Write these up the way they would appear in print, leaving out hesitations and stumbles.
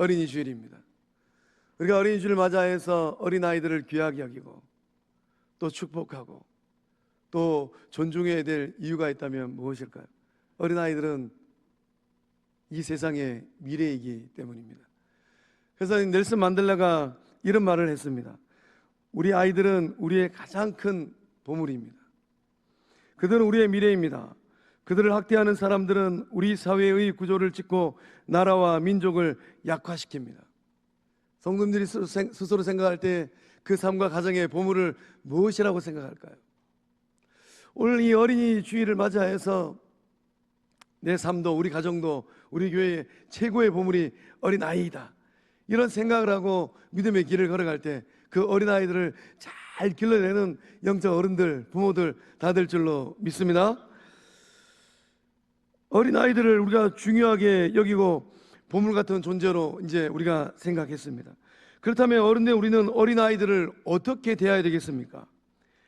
어린이 주일입니다. 우리가 어린이 주일을 맞이해서 어린아이들을 귀하게 여기고 또 축복하고 또 존중해야 될 이유가 있다면 무엇일까요? 어린아이들은 이 세상의 미래이기 때문입니다. 그래서 넬슨 만델라가 이런 말을 했습니다. 우리 아이들은 우리의 가장 큰 보물입니다. 그들은 우리의 미래입니다. 그들을 학대하는 사람들은 우리 사회의 구조를 찢고 나라와 민족을 약화시킵니다. 성도님들이 스스로 생각할 때 그 삶과 가정의 보물을 무엇이라고 생각할까요? 오늘 이 어린이 주일을 맞이해서 내 삶도 우리 가정도 우리 교회의 최고의 보물이 어린아이이다, 이런 생각을 하고 믿음의 길을 걸어갈 때 그 어린아이들을 잘 길러내는 영적 어른들, 부모들 다 될 줄로 믿습니다. 어린아이들을 우리가 중요하게 여기고 보물 같은 존재로 이제 우리가 생각했습니다. 그렇다면 어른들 우리는 어린아이들을 어떻게 대해야 되겠습니까?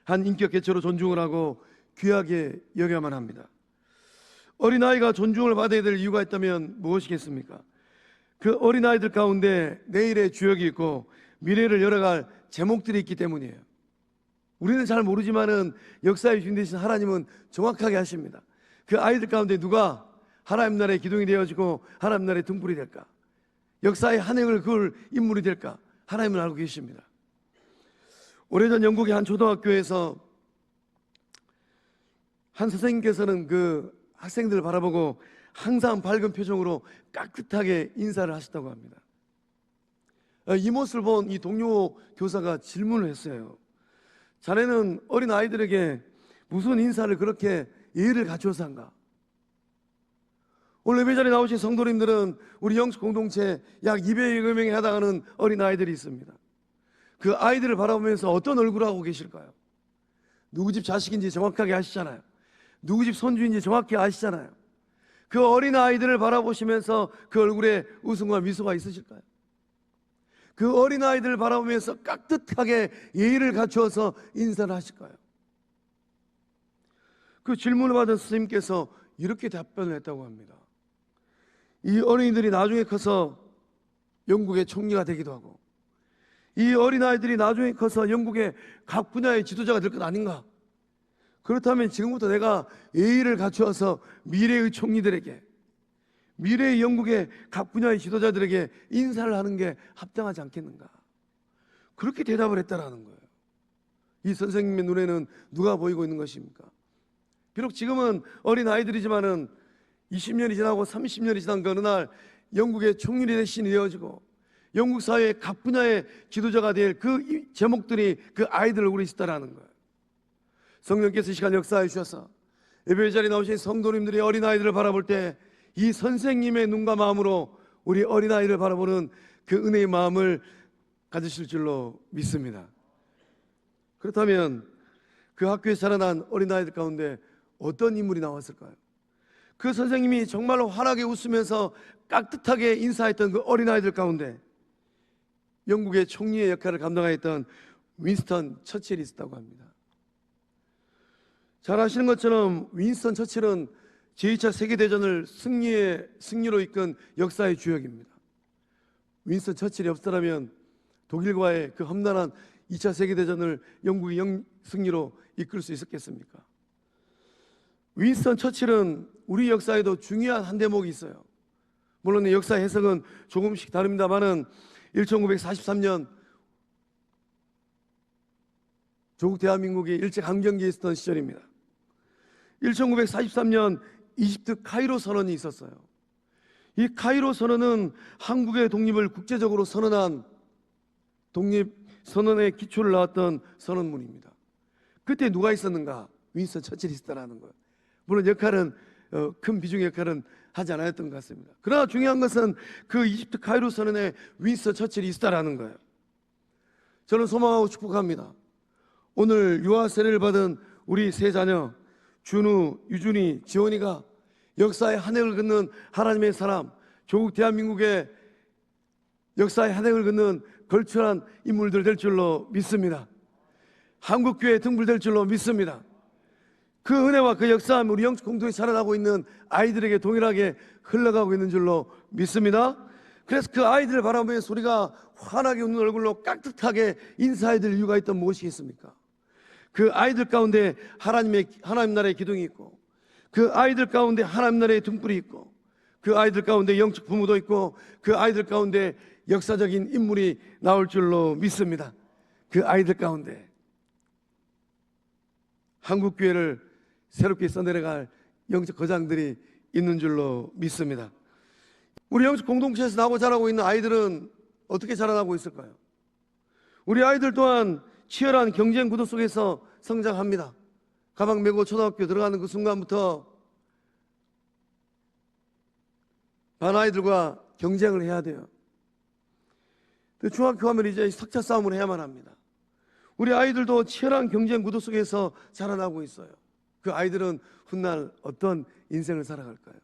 한 인격 개체로 존중을 하고 귀하게 여겨야만 합니다. 어린아이가 존중을 받아야 될 이유가 있다면 무엇이겠습니까? 그 어린아이들 가운데 내일의 주역이 있고 미래를 열어갈 제목들이 있기 때문이에요. 우리는 잘 모르지만은 역사의 주인 되신 하나님은 정확하게 하십니다. 그 아이들 가운데 누가 하나님 나라의 기둥이 되어지고 하나님 나라의 등불이 될까? 역사의 한 획을 그을 인물이 될까? 하나님은 알고 계십니다. 오래전 영국의 한 초등학교에서 한 선생님께서는 그 학생들을 바라보고 항상 밝은 표정으로 깍듯하게 인사를 하셨다고 합니다. 이 모습을 본 이 동료 교사가 질문을 했어요. 자네는 어린 아이들에게 무슨 인사를 그렇게 예의를 갖춰서 한가? 오늘 예배 자리에 나오신 성도님들은 우리 영적 공동체 약 200여 명에 해당하는 어린 아이들이 있습니다. 그 아이들을 바라보면서 어떤 얼굴을 하고 계실까요? 누구 집 자식인지 정확하게 아시잖아요. 누구 집 손주인지 정확히 아시잖아요. 그 어린 아이들을 바라보시면서 그 얼굴에 웃음과 미소가 있으실까요? 그 어린 아이들을 바라보면서 깍듯하게 예의를 갖추어서 인사를 하실까요? 그 질문을 받은 스님께서 이렇게 답변을 했다고 합니다. 이 어린이들이 나중에 커서 영국의 총리가 되기도 하고 이 어린아이들이 나중에 커서 영국의 각 분야의 지도자가 될 것 아닌가? 그렇다면 지금부터 내가 예의를 갖추어서 미래의 총리들에게, 미래의 영국의 각 분야의 지도자들에게 인사를 하는 게 합당하지 않겠는가? 그렇게 대답을 했다라는 거예요. 이 선생님의 눈에는 누가 보이고 있는 것입니까? 비록 지금은 어린 아이들이지만은 20년이 지나고 30년이 지난 그 어느 날 영국의 총리 대신이 되어지고 영국 사회의 각 분야의 지도자가 될 그 제목들이 그 아이들 얼굴에 있다라는 거예요. 성령께서 이 시간 역사해 주셔서 예배 자리에 나오신 성도님들이 어린아이들을 바라볼 때 이 선생님의 눈과 마음으로 우리 어린아이를 바라보는 그 은혜의 마음을 가지실 줄로 믿습니다. 그렇다면 그 학교에 자라난 어린아이들 가운데 어떤 인물이 나왔을까요? 그 선생님이 정말로 환하게 웃으면서 깍듯하게 인사했던 그 어린아이들 가운데 영국의 총리의 역할을 감당했던 윈스턴 처칠이 있었다고 합니다. 잘 아시는 것처럼 윈스턴 처칠은 제2차 세계대전을 승리로 이끈 역사의 주역입니다. 윈스턴 처칠이 없었다면 독일과의 그 험난한 2차 세계대전을 영국이 승리로 이끌 수 있었겠습니까? 윈스턴 처칠은 우리 역사에도 중요한 한 대목이 있어요. 물론 역사 해석은 조금씩 다릅니다만은 1943년 조국 대한민국이 일제강점기에 있었던 시절입니다. 1943년 이집트 카이로 선언이 있었어요. 이 카이로 선언은 한국의 독립을 국제적으로 선언한 독립선언의 기초를 낳았던 선언문입니다. 그때 누가 있었는가? 윈스턴 처칠이 있었다는 거예요. 물론 역할은 큰 비중의 역할은 하지 않았던 것 같습니다. 그러나 중요한 것은 그 이집트 카이로 선언에 윈스턴 처칠이 있었다는 거예요. 저는 소망하고 축복합니다. 오늘 유아 세례를 받은 우리 세 자녀 준우, 유준이, 지원이가 역사의 한 획을 긋는 하나님의 사람, 조국 대한민국의 역사의 한 획을 긋는 걸출한 인물들 될 줄로 믿습니다. 한국교회의 등불 될 줄로 믿습니다. 그 은혜와 그 역사함 우리 영적 공동에 자라나고 있는 아이들에게 동일하게 흘러가고 있는 줄로 믿습니다. 그래서 그 아이들을 바라보면서 우리가 환하게 웃는 얼굴로 깍듯하게 인사해야 될 이유가 있던 무엇이겠습니까? 그 아이들 가운데 하나님 나라의 기둥이 있고, 그 아이들 가운데 하나님 나라의 등불이 있고, 그 아이들 가운데 영적 부모도 있고, 그 아이들 가운데 역사적인 인물이 나올 줄로 믿습니다. 그 아이들 가운데 한국교회를 새롭게 써내려갈 영적 거장들이 있는 줄로 믿습니다. 우리 영적 공동체에서 나고 자라고 있는 아이들은 어떻게 자라나고 있을까요? 우리 아이들 또한 치열한 경쟁 구도 속에서 성장합니다. 가방 메고 초등학교 들어가는 그 순간부터 반 아이들과 경쟁을 해야 돼요. 중학교 가면 이제 석차 싸움을 해야만 합니다. 우리 아이들도 치열한 경쟁 구도 속에서 자라나고 있어요. 그 아이들은 훗날 어떤 인생을 살아갈까요?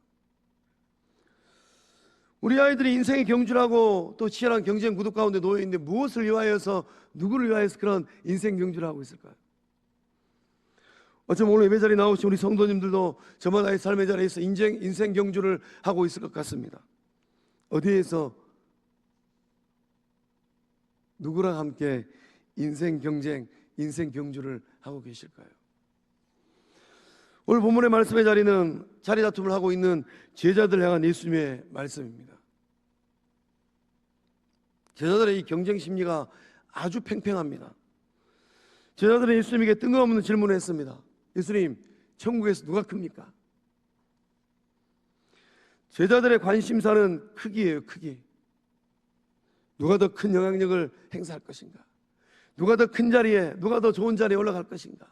우리 아이들이 인생의 경주라고 또 치열한 경쟁 구도 가운데 놓여 있는데 무엇을 위하여서, 누구를 위하여서 그런 인생 경주를 하고 있을까요? 어쩌면 오늘 예배 자리에 나오신 우리 성도님들도 저마다의 삶의 자리에서 인생 경주를 하고 있을 것 같습니다. 어디에서 누구랑 함께 인생 경쟁, 인생 경주를 하고 계실까요? 오늘 본문의 말씀의 자리는 자리 다툼을 하고 있는 제자들 향한 예수님의 말씀입니다. 제자들의 이 경쟁 심리가 아주 팽팽합니다. 제자들은 예수님에게 뜬금없는 질문을 했습니다. 예수님, 천국에서 누가 큽니까? 제자들의 관심사는 크기예요, 크기. 누가 더 큰 영향력을 행사할 것인가? 누가 더 큰 자리에, 누가 더 좋은 자리에 올라갈 것인가?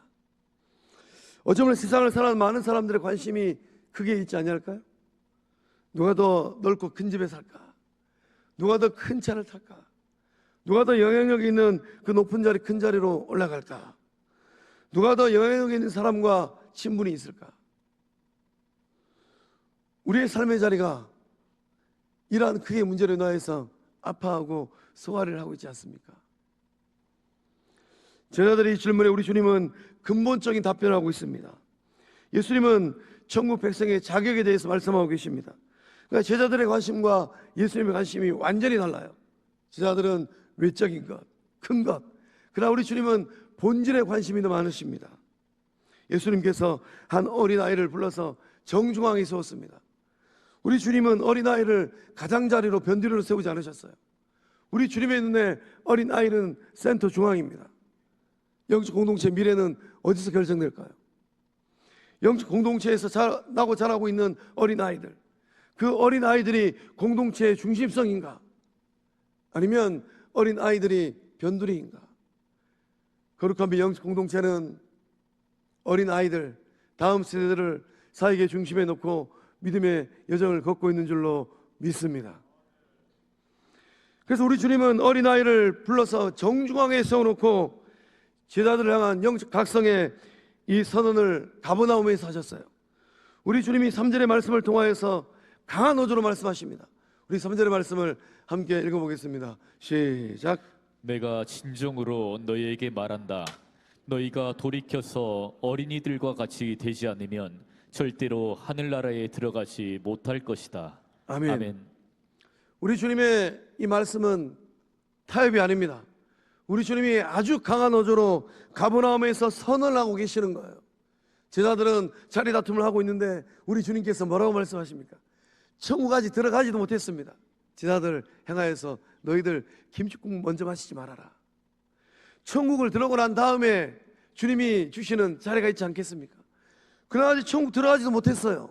어쩌면 세상을 살아가는 많은 사람들의 관심이 크게 있지 아니할까요? 누가 더 넓고 큰 집에 살까? 누가 더 큰 차를 탈까? 누가 더 영향력 있는 그 높은 자리, 큰 자리로 올라갈까? 누가 더 영향력 있는 사람과 친분이 있을까? 우리의 삶의 자리가 이러한 크게 문제로 인하여서 아파하고 소화를 하고 있지 않습니까? 제자들의 이 질문에 우리 주님은 근본적인 답변을 하고 있습니다. 예수님은 천국 백성의 자격에 대해서 말씀하고 계십니다. 그러니까 제자들의 관심과 예수님의 관심이 완전히 달라요. 제자들은 외적인 것, 큰 것. 그러나 우리 주님은 본질에 관심이 더 많으십니다. 예수님께서 한 어린아이를 불러서 정중앙에 세웠습니다. 우리 주님은 어린아이를 가장자리로 변두리로 세우지 않으셨어요. 우리 주님의 눈에 어린아이는 센터 중앙입니다. 영적 공동체 미래는 어디서 결정될까요? 영적 공동체에서 나고 자라고 있는 어린아이들, 그 어린아이들이 공동체의 중심성인가? 아니면 어린아이들이 변두리인가? 거룩한 영적 공동체는 어린아이들, 다음 세대들을 사역의 중심에 놓고 믿음의 여정을 걷고 있는 줄로 믿습니다. 그래서 우리 주님은 어린아이를 불러서 정중앙에 세워놓고 제자들을 향한 영적 각성의 이 선언을 가버나움에서 하셨어요. 우리 주님이 3절의 말씀을 통하여서 강한 어조로 말씀하십니다. 우리 3절의 말씀을 함께 읽어보겠습니다. 시작. 내가 진정으로 너희에게 말한다. 너희가 돌이켜서 어린이들과 같이 되지 않으면 절대로 하늘나라에 들어가지 못할 것이다. 아멘. 아멘. 우리 주님의 이 말씀은 타협이 아닙니다. 우리 주님이 아주 강한 어조로 가버나움에서 선언을 하고 계시는 거예요. 제자들은 자리 다툼을 하고 있는데 우리 주님께서 뭐라고 말씀하십니까? 천국까지 들어가지도 못했습니다. 제자들 향하여서 너희들 김치국 먼저 마시지 말아라. 천국을 들어오고 난 다음에 주님이 주시는 자리가 있지 않겠습니까? 그러나 아직 천국 들어가지도 못했어요.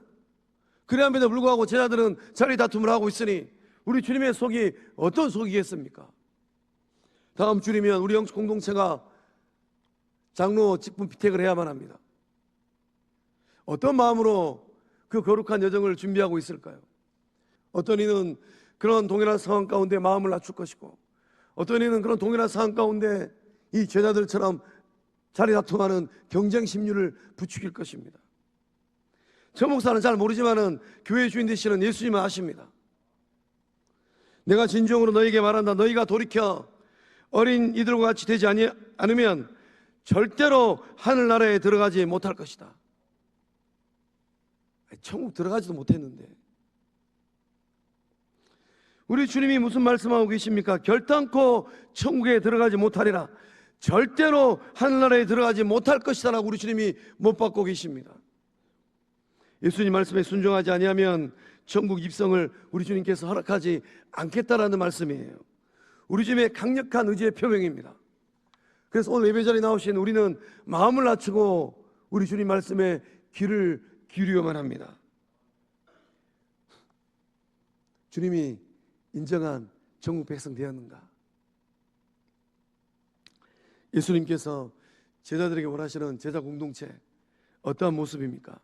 그래야에도 불구하고 제자들은 자리 다툼을 하고 있으니 우리 주님의 속이 어떤 속이겠습니까? 다음 주이면 우리 영적 공동체가 장로 직분 피택을 해야만 합니다. 어떤 마음으로 그 거룩한 여정을 준비하고 있을까요? 어떤 이는 그런 동일한 상황 가운데 마음을 낮출 것이고, 어떤 이는 그런 동일한 상황 가운데 이 제자들처럼 자리 다툼하는 경쟁 심리를 부추길 것입니다. 저 목사는 잘 모르지만은 교회 주인 되시는 예수님은 아십니다. 내가 진정으로 너희에게 말한다. 너희가 돌이켜 어린 이들과 같이 되지 않으면 절대로 하늘나라에 들어가지 못할 것이다. 천국 들어가지도 못했는데 우리 주님이 무슨 말씀하고 계십니까? 결단코 천국에 들어가지 못하리라. 절대로 하늘나라에 들어가지 못할 것이다 라고 우리 주님이 못 받고 계십니다. 예수님 말씀에 순종하지 아니하면 천국 입성을 우리 주님께서 허락하지 않겠다라는 말씀이에요. 우리 주님의 강력한 의지의 표명입니다. 그래서 오늘 예배 자리에 나오신 우리는 마음을 낮추고 우리 주님 말씀에 귀를 기울여야만 합니다. 주님이 인정한 천국 백성 되었는가? 예수님께서 제자들에게 원하시는 제자 공동체 어떠한 모습입니까?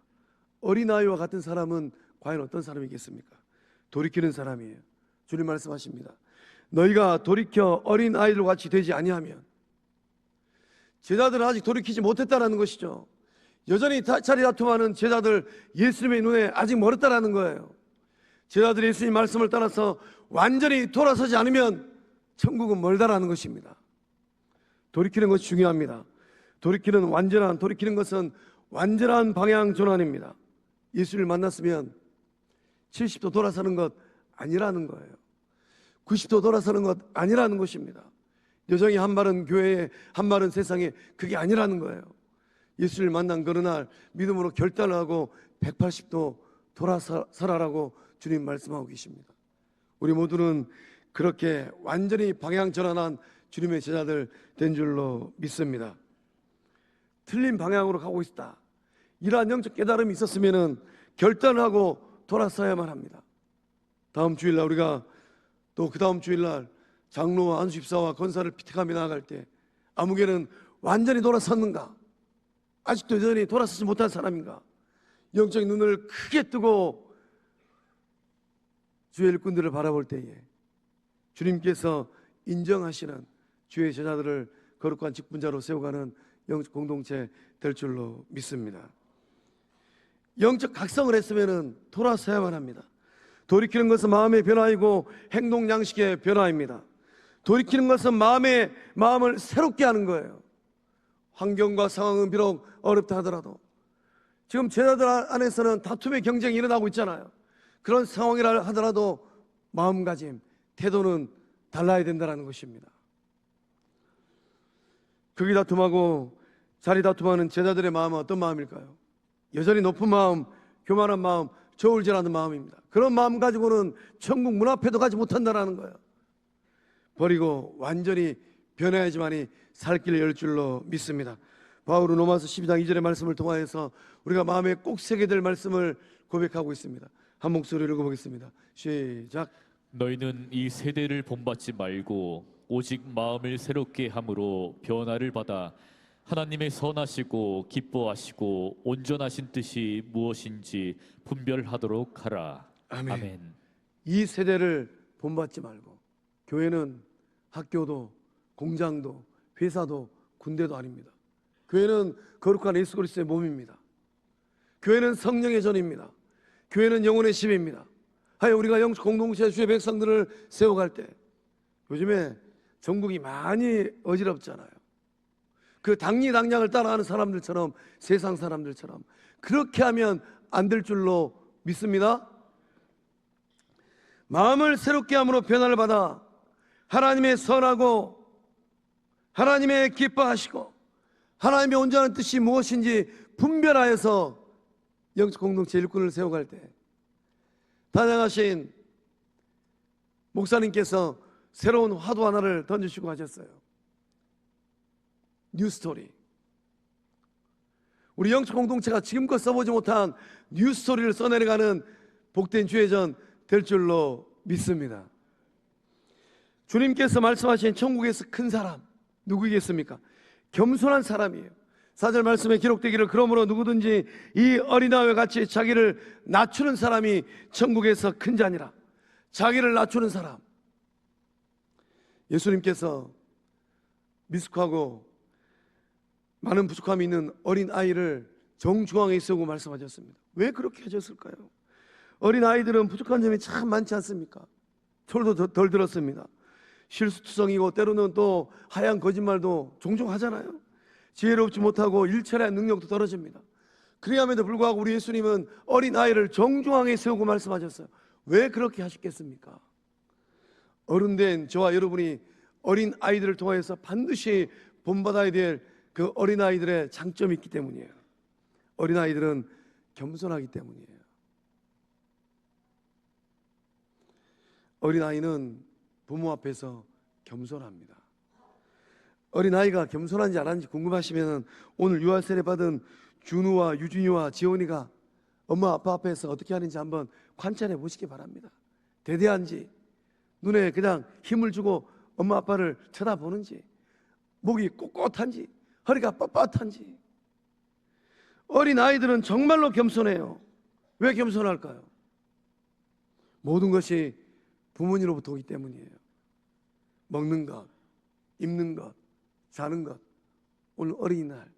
어린아이와 같은 사람은 과연 어떤 사람이겠습니까? 돌이키는 사람이에요. 주님 말씀하십니다. 너희가 돌이켜 어린아이들과 같이 되지 아니하면, 제자들은 아직 돌이키지 못했다는 것이죠. 여전히 자리 다툼하는 제자들, 예수님의 눈에 아직 멀었다는 거예요. 제자들이 예수님 말씀을 따라서 완전히 돌아서지 않으면 천국은 멀다라는 것입니다. 돌이키는 것이 중요합니다. 돌이키는 것은 완전한 방향 전환입니다. 예수를 만났으면 70도 돌아서는 것 아니라는 거예요. 90도 돌아서는 것 아니라는 것입니다. 여정이 한 발은 교회에, 한 발은 세상에, 그게 아니라는 거예요. 예수를 만난 그런 날 믿음으로 결단을 하고 180도 돌아서라라고 주님 말씀하고 계십니다. 우리 모두는 그렇게 완전히 방향 전환한 주님의 제자들 된 줄로 믿습니다. 틀린 방향으로 가고 있다, 이러한 영적 깨달음이 있었으면 결단을 하고 돌아서야만 합니다. 다음 주일날 우리가 또 그 다음 주일날 장로와 안수집사와 권사를 피택하며 나아갈 때 아무개는 완전히 돌아섰는가? 아직도 여전히 돌아서지 못한 사람인가? 영적인 눈을 크게 뜨고 주의 일꾼들을 바라볼 때에 주님께서 인정하시는 주의 제자들을 거룩한 직분자로 세워가는 영적 공동체 될 줄로 믿습니다. 영적 각성을 했으면 돌아서야만 합니다. 돌이키는 것은 마음의 변화이고 행동 양식의 변화입니다. 돌이키는 것은 마음을 새롭게 하는 거예요. 환경과 상황은 비록 어렵다 하더라도, 지금 제자들 안에서는 다툼의 경쟁이 일어나고 있잖아요. 그런 상황이라 하더라도 마음가짐, 태도는 달라야 된다는 것입니다. 극이 다툼하고 자리 다툼하는 제자들의 마음은 어떤 마음일까요? 여전히 높은 마음, 교만한 마음, 저울질하는 마음입니다. 그런 마음 가지고는 천국 문 앞에도 가지 못한다는 거예요. 버리고 완전히 변해야지만이 살 길을 열 줄로 믿습니다. 바울은 로마서 12장 2절의 말씀을 통하여서 우리가 마음에 꼭 새게 될 말씀을 고백하고 있습니다. 한 목소리로 읽어보겠습니다. 시작. 너희는 이 세대를 본받지 말고 오직 마음을 새롭게 함으로 변화를 받아 하나님의 선하시고 기뻐하시고 온전하신 뜻이 무엇인지 분별하도록 하라. 아멘. 이 세대를 본받지 말고, 교회는 학교도 공장도 회사도 군대도 아닙니다. 교회는 거룩한 예수 그리스도의 몸입니다. 교회는 성령의 전입니다. 교회는 영혼의 심입니다. 하여 우리가 영적 공동체 주의 백성들을 세워갈 때, 요즘에 전국이 많이 어지럽잖아요. 그 당리당량을 따라가는 사람들처럼, 세상 사람들처럼 그렇게 하면 안 될 줄로 믿습니다. 마음을 새롭게 함으로 변화를 받아 하나님의 선하고 하나님의 기뻐하시고 하나님의 온전한 뜻이 무엇인지 분별하여서 영적 공동체 일꾼을 세워갈 때, 단양하신 목사님께서 새로운 화두 하나를 던지시고 하셨어요. 뉴스토리. 우리 영적 공동체가 지금껏 써보지 못한 뉴스토리를 써내려가는 복된 주의전 될 줄로 믿습니다. 주님께서 말씀하신 천국에서 큰 사람 누구이겠습니까? 겸손한 사람이에요. 4절 말씀에 기록되기를 그러므로 누구든지 이 어린아이와 같이 자기를 낮추는 사람이 천국에서 큰 자니라. 자기를 낮추는 사람. 예수님께서 미숙하고 많은 부족함이 있는 어린아이를 정중앙에 세우고 말씀하셨습니다. 왜 그렇게 하셨을까요? 어린아이들은 부족한 점이 참 많지 않습니까? 철도 덜 들었습니다. 실수투성이고 때로는 또 하얀 거짓말도 종종 하잖아요. 지혜롭지 못하고 일처리할 능력도 떨어집니다. 그리함에도 불구하고 우리 예수님은 어린아이를 정중앙에 세우고 말씀하셨어요. 왜 그렇게 하셨겠습니까? 어른된 저와 여러분이 어린 아이들을 통해서 반드시 본받아야 될 그 어린 아이들의 장점이 있기 때문이에요. 어린 아이들은 겸손하기 때문이에요. 어린 아이는 부모 앞에서 겸손합니다. 어린 아이가 겸손한지 안 하는지 궁금하시면 오늘 유아 세례 받은 준우와 유준이와 지원이가 엄마 아빠 앞에서 어떻게 하는지 한번 관찰해 보시기 바랍니다. 대대한지, 눈에 그냥 힘을 주고 엄마 아빠를 쳐다보는지, 목이 꼿꼿한지, 허리가 뻣뻣한지. 어린 아이들은 정말로 겸손해요. 왜 겸손할까요? 모든 것이 부모님으로부터 오기 때문이에요. 먹는 것, 입는 것, 자는 것. 오늘 어린이날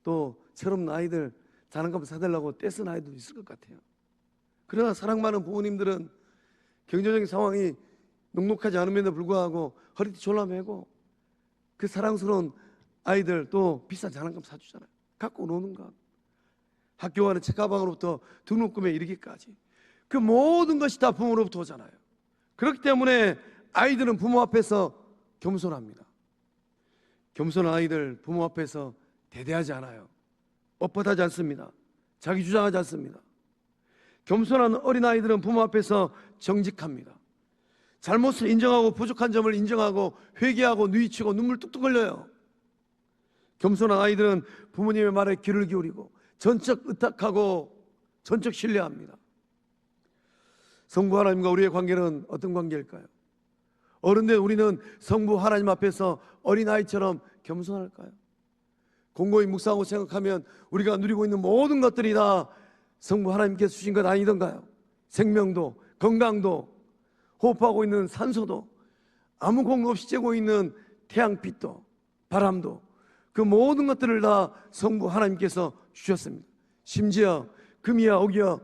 또 철없는 아이들 장난감 사달라고 떼쓴 아이도 있을 것 같아요. 그러나 사랑 많은 부모님들은 경제적인 상황이 넉넉하지 않음에도 불구하고 허리띠 졸라매고 그 사랑스러운 아이들 또 비싼 장난감 사주잖아요. 갖고 노는 것, 학교 가는 책가방으로부터 등록금에 이르기까지 그 모든 것이 다 부모로부터 오잖아요. 그렇기 때문에 아이들은 부모 앞에서 겸손합니다. 겸손한 아이들 부모 앞에서 대대하지 않아요. 뻣뻣하지 않습니다. 자기 주장하지 않습니다. 겸손한 어린아이들은 부모 앞에서 정직합니다. 잘못을 인정하고 부족한 점을 인정하고 회개하고 누이치고 눈물 뚝뚝 흘려요. 겸손한 아이들은 부모님의 말에 귀를 기울이고 전적 의탁하고 전적 신뢰합니다. 성부 하나님과 우리의 관계는 어떤 관계일까요? 어른된 우리는 성부 하나님 앞에서 어린아이처럼 겸손할까요? 공고히 묵상하고 생각하면 우리가 누리고 있는 모든 것들이 다 성부 하나님께서 주신 것 아니던가요? 생명도, 건강도, 호흡하고 있는 산소도, 아무 공급 없이 쬐고 있는 태양빛도, 바람도, 그 모든 것들을 다 성부 하나님께서 주셨습니다. 심지어 금이야 옥이야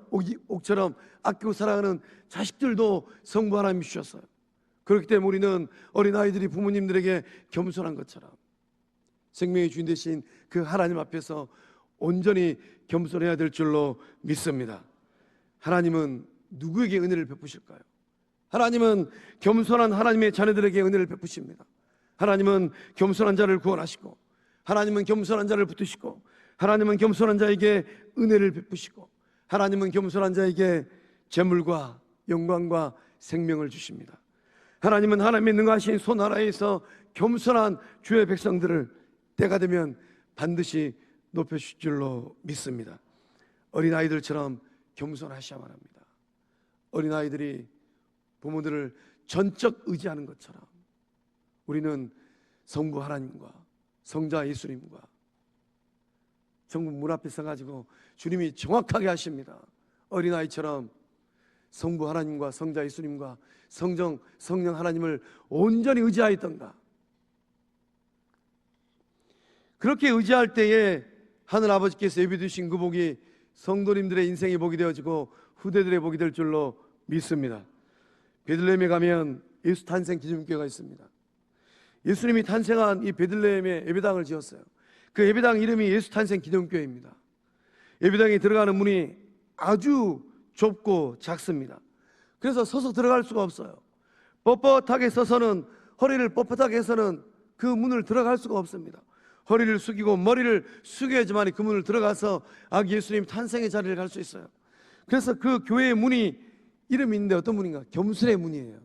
옥처럼 아끼고 사랑하는 자식들도 성부 하나님이 주셨어요. 그렇기 때문에 우리는 어린아이들이 부모님들에게 겸손한 것처럼 생명의 주인 되신 그 하나님 앞에서 온전히 겸손해야 될 줄로 믿습니다. 하나님은 누구에게 은혜를 베푸실까요? 하나님은 겸손한 하나님의 자녀들에게 은혜를 베푸십니다. 하나님은 겸손한 자를 구원하시고, 하나님은 겸손한 자를 붙드시고, 하나님은 겸손한 자에게 은혜를 베푸시고, 하나님은 겸손한 자에게 재물과 영광과 생명을 주십니다. 하나님은 하나님의 능하신 손 아래에서 겸손한 주의 백성들을 때가 되면 반드시 높여주실 줄로 믿습니다. 어린아이들처럼 겸손하셔야만 합니다. 어린아이들이 부모들을 전적 의지하는 것처럼 우리는 성부 하나님과 성자 예수님과 정부 문 앞에 서가지고 주님이 정확하게 하십니다. 어린아이처럼 성부 하나님과 성자 예수님과 성령 하나님을 온전히 의지하였던가. 그렇게 의지할 때에 하늘 아버지께서 예비해 주신 그 복이 성도님들의 인생의 복이 되어지고 후대들의 복이 될 줄로 믿습니다. 베들레헴에 가면 예수 탄생 기념교회가 있습니다. 예수님이 탄생한 이 베들레헴에 예배당을 지었어요. 그 예배당 이름이 예수 탄생 기념교회입니다. 예배당에 들어가는 문이 아주 좁고 작습니다. 그래서 서서 들어갈 수가 없어요. 뻣뻣하게 서서는, 허리를 뻣뻣하게 해서는 그 문을 들어갈 수가 없습니다. 허리를 숙이고 머리를 숙여야지만 그 문을 들어가서 아기 예수님 탄생의 자리를 갈 수 있어요. 그래서 그 교회의 문이 이름이 있는데 어떤 문인가? 겸손의 문이에요.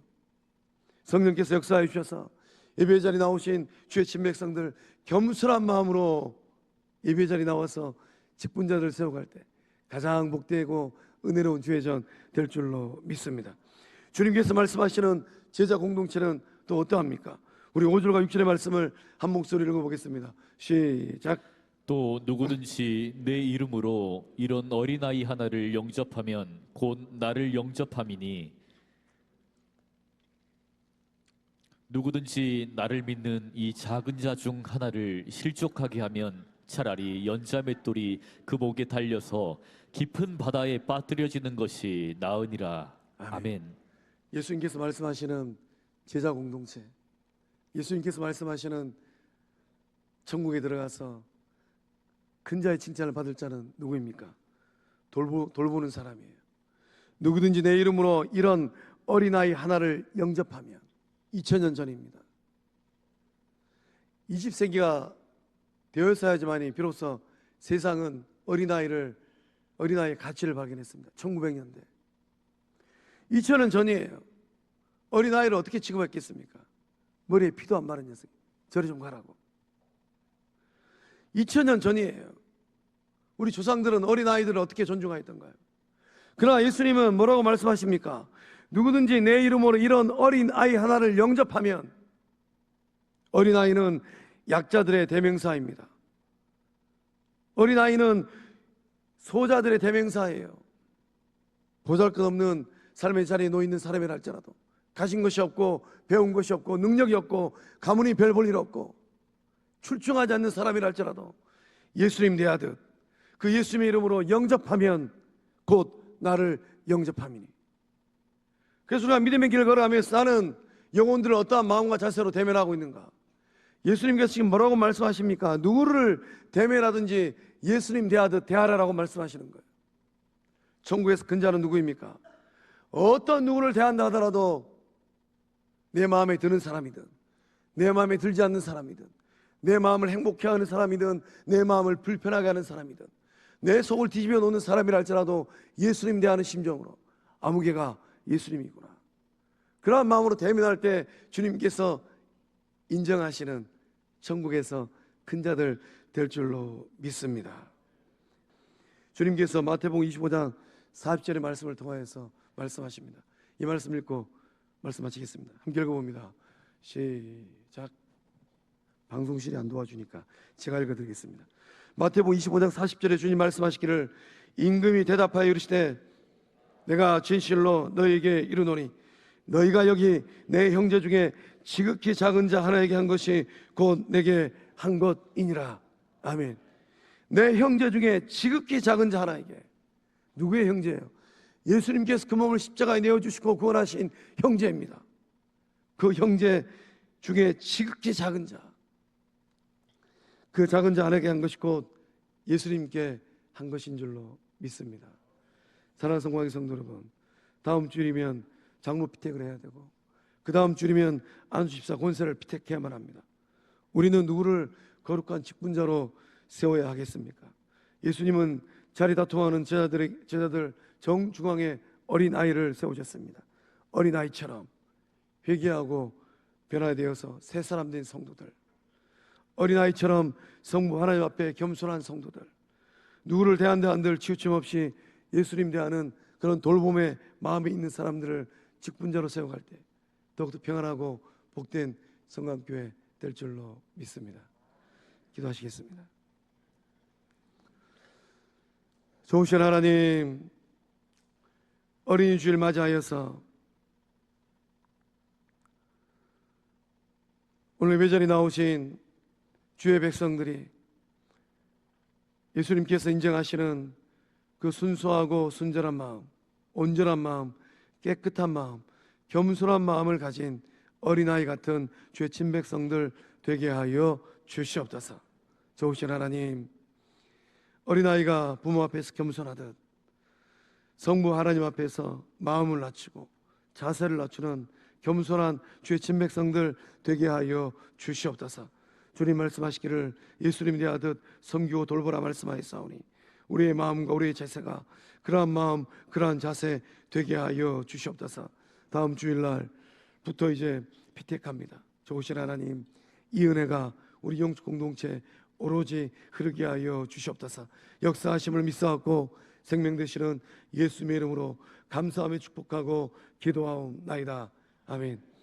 성령께서 역사해 주셔서 예배 자리 나오신 주의 친백성들 겸손한 마음으로 예배 자리 나와서 직분자들 세워갈 때 가장 복되고 은혜로운 주의전 될 줄로 믿습니다. 주님께서 말씀하시는 제자 공동체는 또 어떠합니까? 우리 5절과 6절의 말씀을 한 목소리로 읽어보겠습니다. 시작. 또 누구든지 내 이름으로 이런 어린아이 하나를 영접하면 곧 나를 영접함이니 누구든지 나를 믿는 이 작은 자 중 하나를 실족하게 하면 차라리 연자 맷돌이 그 목에 달려서 깊은 바다에 빠뜨려지는 것이 나으니라. 아멘. 예수님께서 말씀하시는 제자 공동체, 예수님께서 말씀하시는 천국에 들어가서 큰 자의 칭찬을 받을 자는 누구입니까? 돌보는 사람이에요. 누구든지 내 이름으로 이런 어린아이 하나를 영접하면, 2000년 전입니다. 20세기가 되었어야지만이 비로소 세상은 어린아이의 가치를 발견했습니다. 1900년대. 2000년 전이에요. 어린아이를 어떻게 취급했겠습니까? 머리에 피도 안 마른 녀석, 저리 좀 가라고. 2000년 전이에요. 우리 조상들은 어린아이들을 어떻게 존중하였던가요? 그러나 예수님은 뭐라고 말씀하십니까? 누구든지 내 이름으로 이런 어린아이 하나를 영접하면, 어린아이는 약자들의 대명사입니다. 어린아이는 소자들의 대명사예요. 보잘것없는 삶의 자리에 놓여있는 사람이라 할지라도, 가진 것이 없고 배운 것이 없고 능력이 없고 가문이 별 볼 일 없고 출중하지 않는 사람이라 할지라도 예수님 대하듯 그 예수님의 이름으로 영접하면 곧 나를 영접함이니. 그래서 우리가 믿음의 길을 걸어가면서 나는 영혼들을 어떠한 마음과 자세로 대면하고 있는가? 예수님께서 지금 뭐라고 말씀하십니까? 누구를 대면하든지 예수님 대하듯 대하라라고 말씀하시는 거예요. 천국에서 근자는 누구입니까? 어떤 누구를 대한다 하더라도 내 마음에 드는 사람이든 내 마음에 들지 않는 사람이든 내 마음을 행복해 하는 사람이든 내 마음을 불편하게 하는 사람이든 내 속을 뒤집어 놓는 사람이라 할지라도 예수님 대하는 심정으로 아무개가 예수님이구나, 그러한 마음으로 대면할 때 주님께서 인정하시는 천국에서 큰 자들 될 줄로 믿습니다. 주님께서 마태복음 25장 40절의 말씀을 통하여서 말씀하십니다. 이 말씀 읽고 말씀 마치겠습니다. 함께 읽어봅니다. 시작. 방송실이 안 도와주니까 제가 읽어드리겠습니다. 마태복음 25장 40절에 주님 말씀하시기를, 임금이 대답하여 이르시되 내가 진실로 너희에게 이르노니 너희가 여기 내 형제 중에 지극히 작은 자 하나에게 한 것이 곧 내게 한 것이니라. 아멘. 내 형제 중에 지극히 작은 자 하나에게. 누구의 형제예요? 예수님께서 그 몸을 십자가에 내어주시고 구원하신 형제입니다. 그 형제 중에 지극히 작은 자, 그 작은 자 하나에게 한 것이 곧 예수님께 한 것인 줄로 믿습니다. 사랑하는 성공하기 성도 여러분, 다음 주일이면 장로 피택을 해야 되고 그 다음 주일이면 안수집사 권세를 피택해야만 합니다. 우리는 누구를 거룩한 직분자로 세워야 하겠습니까? 예수님은 자리 다툼하는 제자들 정중앙에 어린아이를 세우셨습니다. 어린아이처럼 회개하고 변화되어서 새 사람 된 성도들, 어린아이처럼 성부 하나님 앞에 겸손한 성도들, 누구를 대한다 한들 치우침 없이 예수님 대하는 그런 돌봄의 마음이 있는 사람들을 직분자로 세워갈 때 더욱더 평안하고 복된 성감교회 될 줄로 믿습니다. 기도하시겠습니다. 좋으신 하나님, 어린이 주일 맞이하여서 오늘 외전이 나오신 주의 백성들이 예수님께서 인정하시는 그 순수하고 순전한 마음, 온전한 마음, 깨끗한 마음, 겸손한 마음을 가진 어린아이 같은 주의 친백성들 되게 하여 주시옵소서. 좋으신 하나님, 어린아이가 부모 앞에서 겸손하듯 성부 하나님 앞에서 마음을 낮추고 자세를 낮추는 겸손한 주의 친백성들 되게 하여 주시옵소서. 주님 말씀하시기를 예수님 대하듯 섬기고 돌보라 말씀하였사오니 우리의 마음과 우리의 자세가 그러한 마음, 그러한 자세 되게 하여 주시옵소서. 다음 주일날부터 이제 피택합니다. 좋으신 하나님, 이 은혜가 우리 영적 공동체 오로지 흐르게 하여 주시옵소서. 역사하심을 믿사옵고 생명 되시는 예수님의 이름으로 감사하며 축복하고 기도하옵나이다. 아멘.